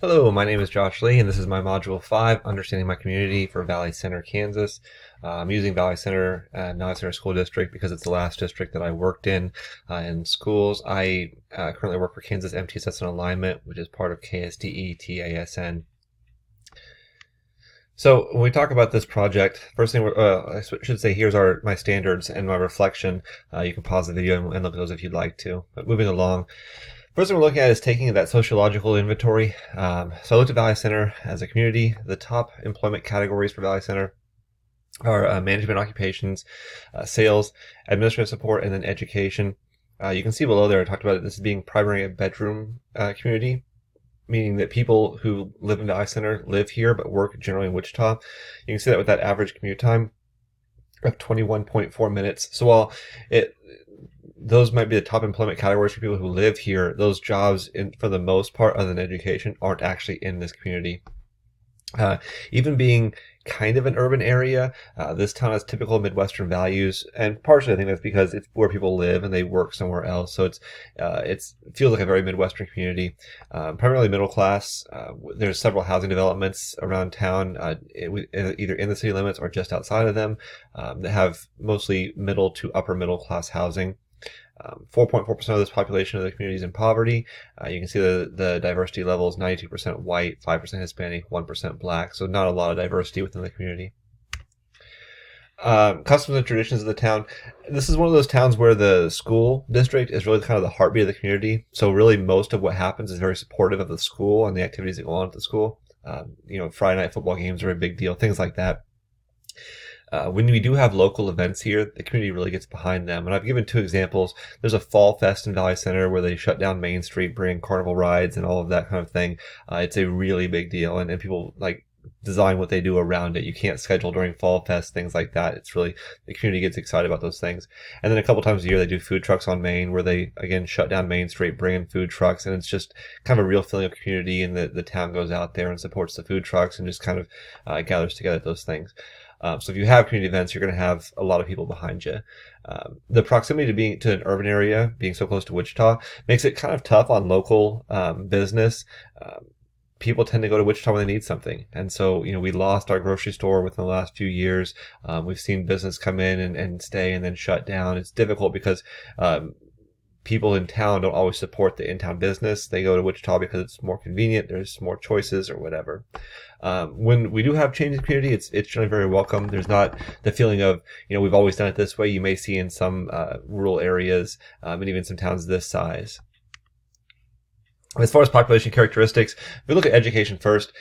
Hello, my name is Josh Lee, and this is my Module 5, Understanding My Community for Valley Center, Kansas. I'm using Valley Center School District because it's the last district that I worked in schools. I currently work for Kansas MTSS and Alignment, which is part of KSDE TASN. So when we talk about this project, first thing I should say, here's my standards and my reflection. You can pause the video and look at those if you'd like to. But moving along, first thing we're looking at is taking that sociological inventory. So I looked at Valley Center as a community. The top employment categories for Valley Center are management occupations, sales, administrative support, and then education. You can see below there I talked about this being primarily a bedroom community, meaning that people who live in Valley Center live here but work generally in Wichita. You can see that with that average commute time of 21.4 minutes. So while those might be the top employment categories for people who live here, those jobs, for the most part, other than education, aren't actually in this community. Even being kind of an urban area, this town has typical Midwestern values, and partially I think that's because it's where people live and they work somewhere else. So it feels like a very Midwestern community, primarily middle class. There's several housing developments around town, either in the city limits or just outside of them, that have mostly middle to upper middle class housing. 4.4% of this population of the community is in poverty. You can see the diversity levels: 92% white, 5% Hispanic, 1% black. So not a lot of diversity within the community. Customs and traditions of the town. This is one of those towns where the school district is really kind of the heartbeat of the community. So really most of what happens is very supportive of the school and the activities that go on at the school. Friday night football games are a big deal, things like that. When we do have local events here, the community really gets behind them. And I've given two examples. There's a Fall Fest in Valley Center where they shut down Main Street, bring carnival rides and all of that kind of thing. It's a really big deal, and people design what they do around it. You can't schedule during Fall Fest, things like that. It's really, the community gets excited about those things. And then a couple times a year they do food trucks on Main, where they again shut down Main Street, bring in food trucks, and it's just kind of a real feeling of community, and the town goes out there and supports the food trucks and just kind of gathers together at those things. So if you have community events, you're going to have a lot of people behind you. The proximity to an urban area, being so close to Wichita, makes it kind of tough on local business. People tend to go to Wichita when they need something. And so, we lost our grocery store within the last few years. We've seen business come in and stay and then shut down. It's difficult because people in town don't always support the in-town business. They go to Wichita because it's more convenient. There's more choices or whatever. When we do have change in the community, it's generally very welcome. There's not the feeling of, we've always done it this way. You may see in some rural areas and even some towns this size. As far as population characteristics, if we look at education first,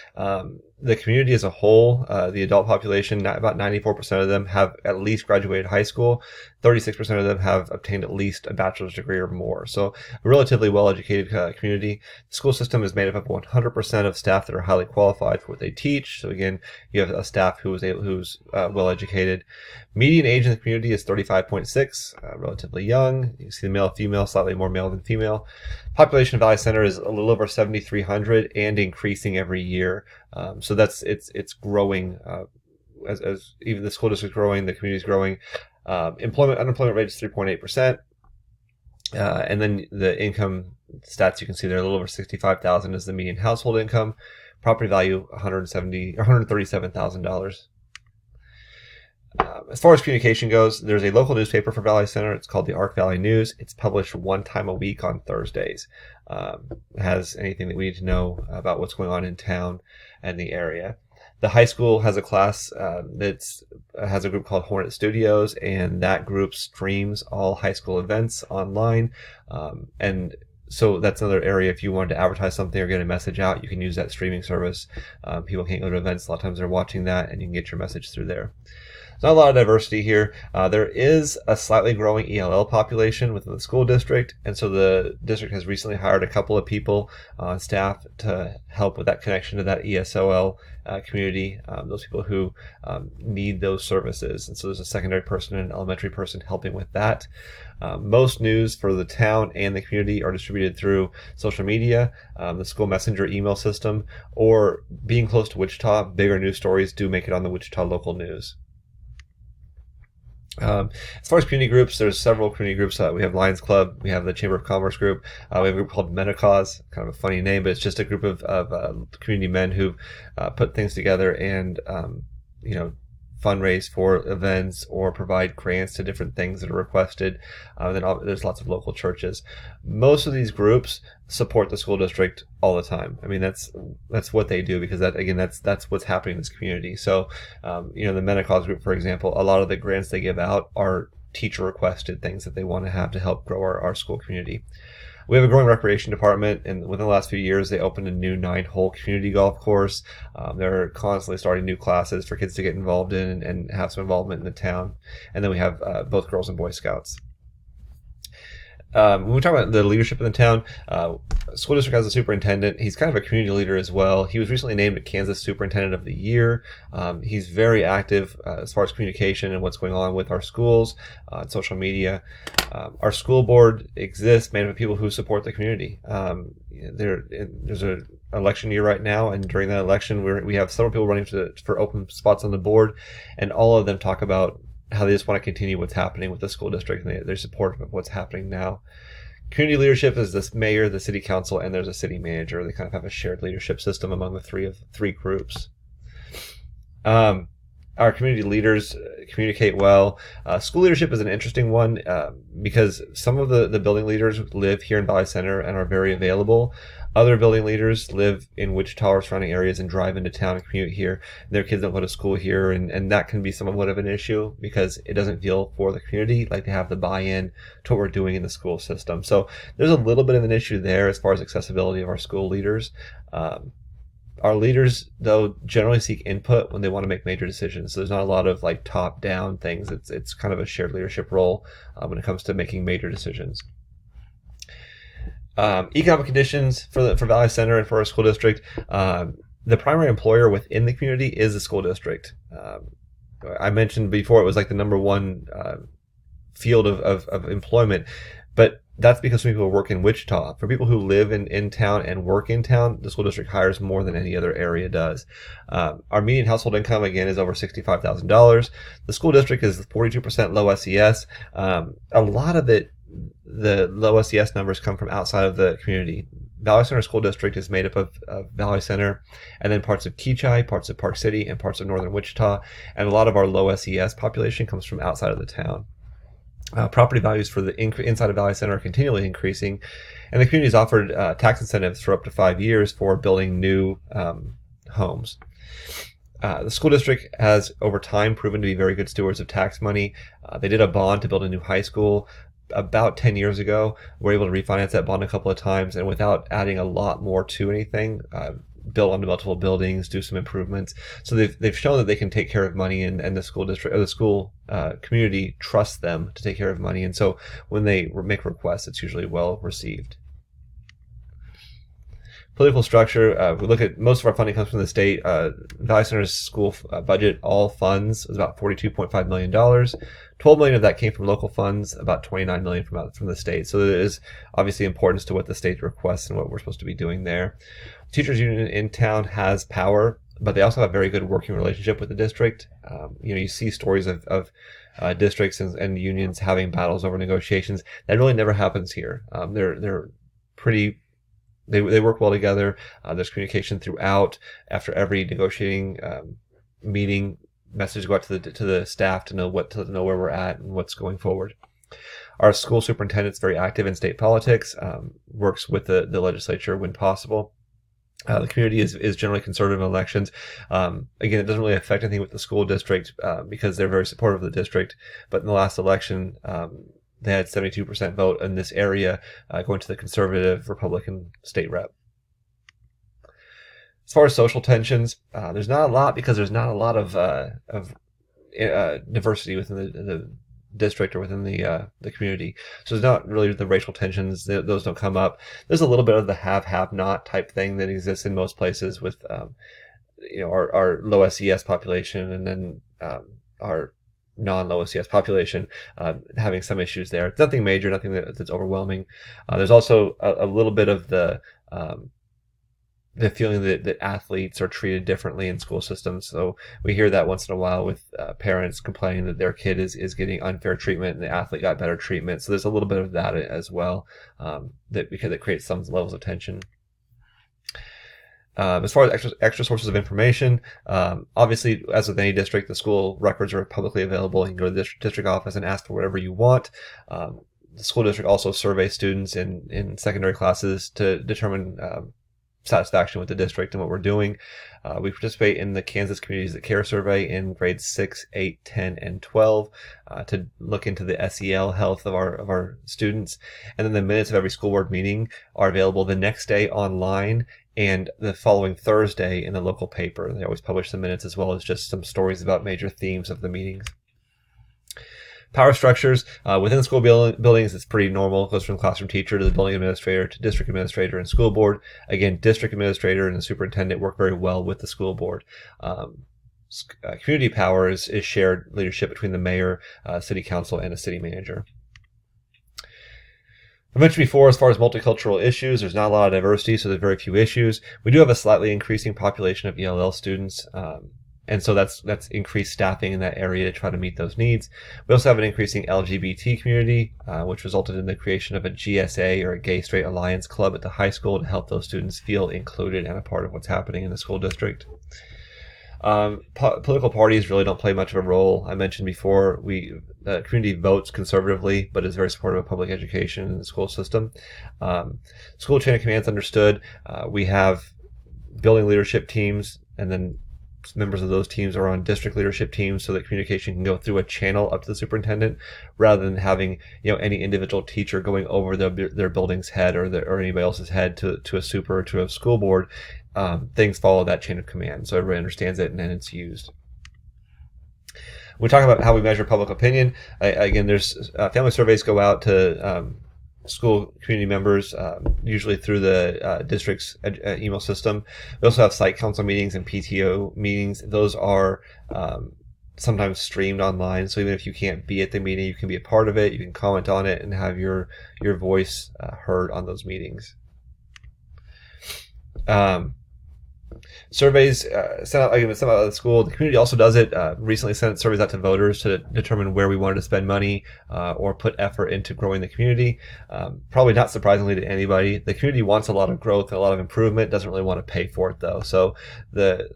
the community as a whole, the adult population, about 94% of them have at least graduated high school. 36% of them have obtained at least a bachelor's degree or more. So a relatively well-educated community. The school system is made up of 100% of staff that are highly qualified for what they teach. So again, you have a staff who's well-educated. Median age in the community is 35.6, relatively young. You can see the male, female, slightly more male than female. Population of Valley Center is a little over 7,300 and increasing every year. So it's growing as even the school district is growing, the community is growing. Unemployment rate is 3.8%. And then the income stats you can see there, a little over 65,000 is the median household income. Property value $137,000. As far as communication goes, there's a local newspaper for Valley Center. It's called the Ark Valley News. It's published one time a week on Thursdays. It has anything that we need to know about what's going on in town and the area. The high school has a class that has a group called Hornet Studios, and that group streams all high school events online. And so that's another area. If you wanted to advertise something or get a message out, you can use that streaming service. People can't go to events. A lot of times they're watching that, and you can get your message through there. There's not a lot of diversity here. There is a slightly growing ELL population within the school district, and so the district has recently hired a couple of people on staff to help with that connection to that ESOL community, those people who need those services. And so there's a secondary person and an elementary person helping with that. Most news for the town and the community are distributed through social media, the school messenger email system, or being close to Wichita, bigger news stories do make it on the Wichita local news. As far as community groups, there's several community groups. We have Lions Club, we have the Chamber of Commerce group, we have a group called Menacause, kind of a funny name, but it's just a group of community men who put things together and you know, fundraise for events or provide grants to different things that are requested. There's lots of local churches. Most of these groups support the school district all the time. I mean, that's what they do, because that's what's happening in this community. So, you know, the Menacause group, for example, a lot of the grants they give out are teacher requested things that they want to have to help grow our school community. We have a growing recreation department, and within the last few years, they opened a new 9-hole community golf course. They're constantly starting new classes for kids to get involved in and have some involvement in the town. And then we have both Girls and Boy Scouts. When we talk about the leadership in the town, school district has a superintendent. He's kind of a community leader as well. He was recently named a Kansas Superintendent of the Year. He's very active as far as communication and what's going on with our schools, social media. Our school board exists made up of people who support the community. There's an election year right now, and during that election, we have several people running for open spots on the board, and all of them talk about how they just want to continue what's happening with the school district, and they're supportive of what's happening now. Community leadership is this mayor, the city council, and there's a city manager. They kind of have a shared leadership system among the three groups. Our community leaders communicate well. School leadership is an interesting one because some of the building leaders live here in Valley Center and are very available. Other building leaders live in Wichita or surrounding areas and drive into town and commute here. Their kids don't go to school here, and that can be somewhat of an issue because it doesn't feel for the community like they have the buy-in to what we're doing in the school system. So there's a little bit of an issue there as far as accessibility of our school leaders. Our leaders, though, generally seek input when they want to make major decisions. So there's not a lot of like top-down things. It's kind of a shared leadership role when it comes to making major decisions. Economic conditions for Valley Center and for our school district. The primary employer within the community is the school district. I mentioned before it was like the number one field of employment, but that's because people work in Wichita. For people who live in town and work in town, the school district hires more than any other area does. Our median household income, again, is over $65,000. The school district is 42% low SES. A lot of it, the low SES numbers come from outside of the community. Valley Center School District is made up of Valley Center and then parts of Keachai, parts of Park City, and parts of northern Wichita. And a lot of our low SES population comes from outside of the town. Property values for the inside of Valley Center are continually increasing, and the community has offered tax incentives for up to 5 years for building new homes. The school district has, over time, proven to be very good stewards of tax money. They did a bond to build a new high school about 10 years ago. We're able to refinance that bond a couple of times, and without adding a lot more to anything, build onto multiple buildings, do some improvements. So they've shown that they can take care of money, and the school district or the school community trusts them to take care of money. And so when they make requests, it's usually well received. Political structure. We look at most of our funding comes from the state. Valley Center's school budget, all funds, was about $42.5 million. $12 million of that came from local funds, about $29 million from the state. So there is obviously importance to what the state requests and what we're supposed to be doing there. Teachers union in town has power, but they also have a very good working relationship with the district. You see stories of districts and unions having battles over negotiations. That really never happens here. They're pretty. They work well together. There's communication throughout. After every negotiating meeting, messages go out to the staff to know where we're at and what's going forward. Our school superintendent's very active in state politics. Works with the legislature when possible. The community is generally conservative in elections. Again, it doesn't really affect anything with the school district because they're very supportive of the district. But in the last election, they had 72% vote in this area going to the conservative Republican state rep. As far as social tensions, there's not a lot because there's not a lot of diversity within the district or within the community. So there's not really the racial tensions; those don't come up. There's a little bit of the have-not type thing that exists in most places with our low SES population and then our non-low SES population having some issues there. It's nothing major, nothing that's overwhelming. There's also a little bit of the the feeling that athletes are treated differently in school systems. So we hear that once in a while with parents complaining that their kid is getting unfair treatment and the athlete got better treatment. So there's a little bit of that as well, because it creates some levels of tension. As far as extra sources of information, obviously, as with any district, the school records are publicly available. You can go to the district office and ask for whatever you want. The school district also surveys students in secondary classes to determine satisfaction with the district and what we're doing. We participate in the Kansas Communities That Care survey in grades 6, 8, 10, and 12 to look into the SEL health of our students. And then the minutes of every school board meeting are available the next day online and the following Thursday in the local paper. They always publish the minutes as well as just some stories about major themes of the meetings. Power structures within school buildings, it's pretty normal. It goes from classroom teacher to the building administrator to district administrator and school board. Again, district administrator and the superintendent work very well with the school board. Community power is shared leadership between the mayor, city council, and a city manager. I mentioned before, as far as multicultural issues, there's not a lot of diversity, so there's very few issues. We do have a slightly increasing population of ELL students. And so that's increased staffing in that area to try to meet those needs. We also have an increasing LGBT community, which resulted in the creation of a GSA, or a Gay Straight Alliance Club, at the high school to help those students feel included and a part of what's happening in the school district. Political parties really don't play much of a role. I mentioned before, the community votes conservatively, but is very supportive of public education in the school system. School chain of command's understood. We have building leadership teams, and then members of those teams are on district leadership teams, so that communication can go through a channel up to the superintendent, rather than having any individual teacher going over their building's head or anybody else's head to a super or to a school board. Things follow that chain of command, so everybody understands it and then it's used. We talk about how we measure public opinion. Again, there's family surveys go out to school community members, usually through the district's email system. We also have site council meetings and PTO meetings. Those are sometimes streamed online, so even if you can't be at the meeting, you can be a part of it. You can comment on it and have your voice heard on those meetings. Surveys sent out of the school. The community also does it. Recently sent surveys out to voters to determine where we wanted to spend money or put effort into growing the community. Probably not surprisingly to anybody, the community wants a lot of growth and a lot of improvement, doesn't really want to pay for it though. So the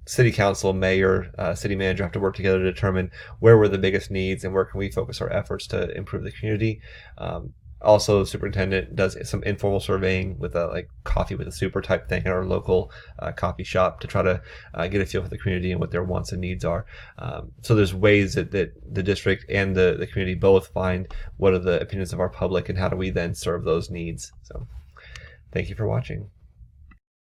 city council, mayor, city manager have to work together to determine where were the biggest needs and where can we focus our efforts to improve the community. Also, the superintendent does some informal surveying with a coffee with a super type thing at our local coffee shop to try to get a feel for the community and what their wants and needs are. So there's ways that the district and the community both find what are the opinions of our public and how do we then serve those needs. So thank you for watching.